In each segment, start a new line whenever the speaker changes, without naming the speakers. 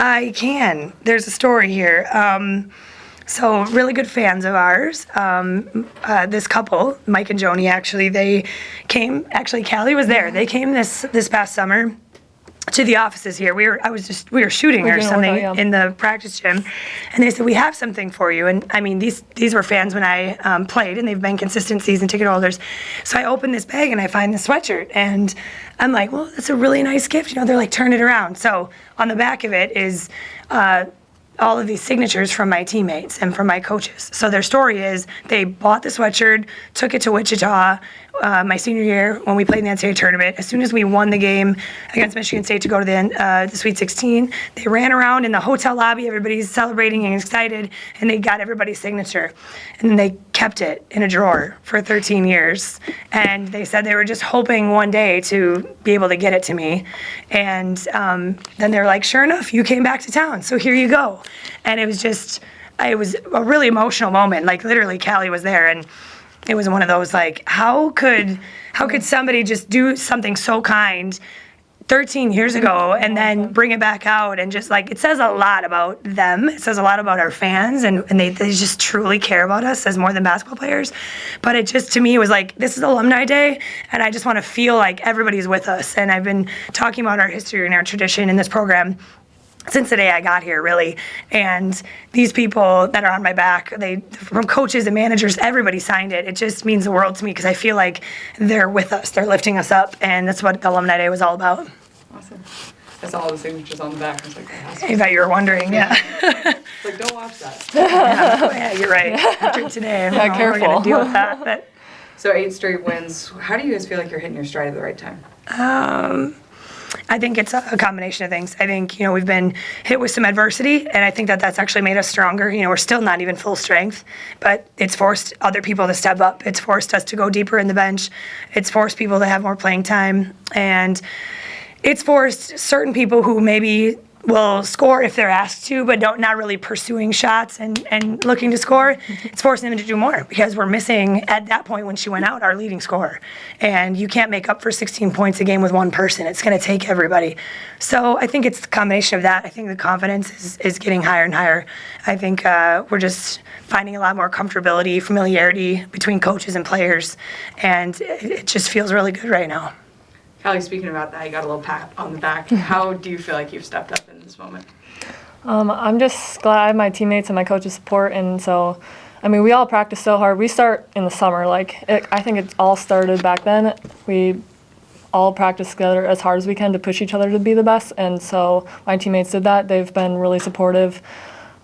I can. There's a story here. So really good fans of ours. This couple, Mike and Joni, actually, they came. Actually, Callie was there. They came this past summer to the offices here. We were shooting or something in the practice gym, and they said, we have something for you. And I mean, these were fans when I played, and they've been consistent season ticket holders. So I open this bag and I find this sweatshirt, and I'm like, well, that's a really nice gift. They're like, turn it around. So on the back of it is all of these signatures from my teammates and from my coaches. So their story is they bought the sweatshirt, took it to Wichita my senior year when we played in the NCAA tournament. As soon as we won the game against Michigan State to go to the Sweet 16, they ran around in the hotel lobby. Everybody's celebrating and excited, and they got everybody's signature. And then they kept it in a drawer for 13 years. And they said they were just hoping one day to be able to get it to me. And then they're like, sure enough, you came back to town, so here you go. And it was a really emotional moment. Like, literally, Callie was there, and it was one of those, like, how could somebody just do something so kind 13 years ago and then bring it back out? And just, like, it says a lot about them. It says a lot about our fans, and they just truly care about us as more than basketball players. But it just, to me, it was like, this is Alumni Day, and I just want to feel like everybody's with us. And I've been talking about our history and our tradition in this program since the day I got here, really. And these people that are on my back, from coaches and managers, everybody signed it. It just means the world to me because I feel like they're with us. They're lifting us up, and that's what Alumni Day was all about.
Awesome. I saw all the signatures on the back. I was like,
I bet you were wondering, yeah.
It's like, don't watch that.
Yeah, you're right. After today, I don't know how we're going to deal with that. But.
So 8 straight wins. How do you guys feel like you're hitting your stride at the right time?
I think it's a combination of things. I think, we've been hit with some adversity, and I think that that's actually made us stronger. We're still not even full strength, but it's forced other people to step up. It's forced us to go deeper in the bench. It's forced people to have more playing time, and it's forced certain people who maybe will score if they're asked to, but not really pursuing shots and looking to score. It's forcing them to do more because we're missing, at that point when she went out, our leading scorer. And you can't make up for 16 points a game with one person. It's going to take everybody. So I think it's the combination of that. I think the confidence is getting higher and higher. I think we're just finding a lot more comfortability, familiarity between coaches and players, and it just feels really good right now.
Callie, speaking about that, you got a little pat on the back. How do you feel like you've stepped up in this moment?
I'm just glad I have my teammates and my coach's support, and so, we all practice so hard. We start in the summer. I think it all started back then. We all practice together as hard as we can to push each other to be the best, and so my teammates did that. They've been really supportive,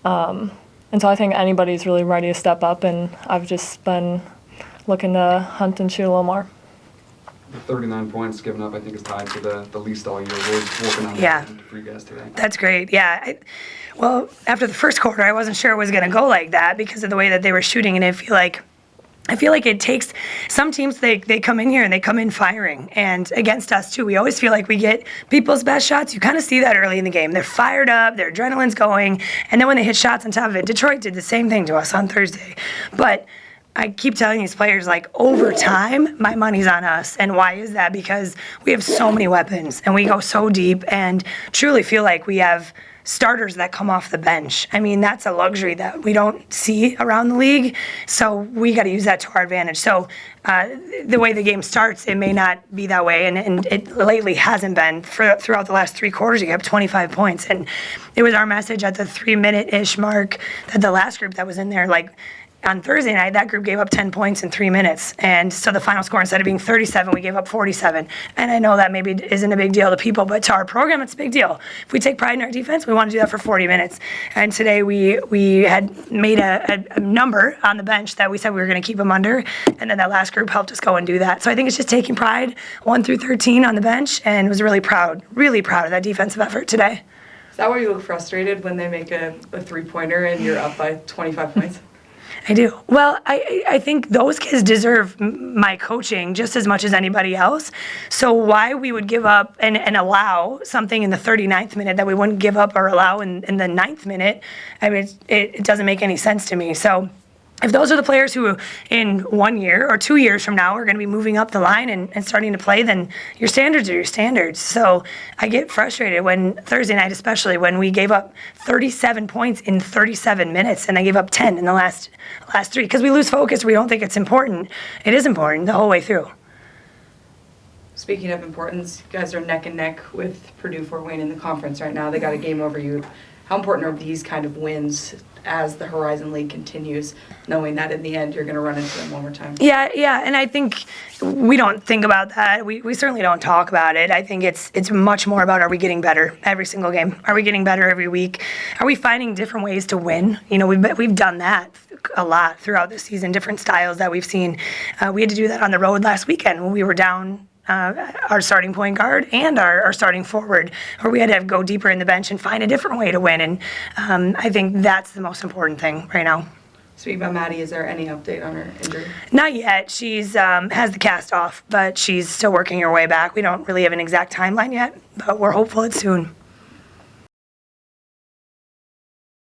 and so I think anybody's really ready to step up, and I've just been looking to hunt and shoot a little more.
The 39 points given up, I think, is tied for the least all year. We're working on that for you guys today.
That's great. Yeah. Well, after the first quarter, I wasn't sure it was going to go like that because of the way that they were shooting, and I feel like it takes some teams. They come in here and they come in firing, and against us too. We always feel like we get people's best shots. You kind of see that early in the game. They're fired up, their adrenaline's going, and then when they hit shots on top of it, Detroit did the same thing to us on Thursday, but. I keep telling these players, over time, my money's on us. And why is that? Because we have so many weapons, and we go so deep, and truly feel like we have starters that come off the bench. That's a luxury that we don't see around the league, so we got to use that to our advantage. So the way the game starts, it may not be that way, and it lately hasn't been. Throughout the last 3 quarters, you have 25 points, and it was our message at the 3-minute-ish mark that the last group that was in there, on Thursday night, that group gave up 10 points in 3 minutes. And so the final score, instead of being 37, we gave up 47. And I know that maybe isn't a big deal to people, but to our program, it's a big deal. If we take pride in our defense, we want to do that for 40 minutes. And today we had made a number on the bench that we said we were going to keep them under. And then that last group helped us go and do that. So I think it's just taking pride, 1 through 13 on the bench, and was really proud of that defensive effort today.
Is that why you look frustrated when they make a 3-pointer and you're up by 25 points?
I do. Well, I think those kids deserve my coaching just as much as anybody else. So why we would give up and allow something in the 39th minute that we wouldn't give up or allow in the 9th minute, it doesn't make any sense to me. So if those are the players who in 1 year or 2 years from now are going to be moving up the line and starting to play, then your standards are your standards. So I get frustrated when Thursday night, especially when we gave up 37 points in 37 minutes and I gave up 10 in the last 3 because we lose focus. We don't think it's important. It is important the whole way through.
Speaking of importance, you guys are neck and neck with Purdue Fort Wayne in the conference right now. They got a game over you. How important are these kind of wins as the Horizon League continues, knowing that in the end you're going to run into them one more time?
Yeah, and I think we don't think about that. We certainly don't talk about it. I think it's much more about, are we getting better every single game? Are we getting better every week? Are we finding different ways to win? You know, we've done that a lot throughout the season, different styles that we've seen. We had to do that on the road last weekend when we were down our starting point guard and our starting forward, where we had to go deeper in the bench and find a different way to win. And I think that's the most important thing right now.
Speaking about Maddie, is there any update on her injury?
Not yet. She's has the cast off, but she's still working her way back. We don't really have an exact timeline yet, but we're hopeful it's soon.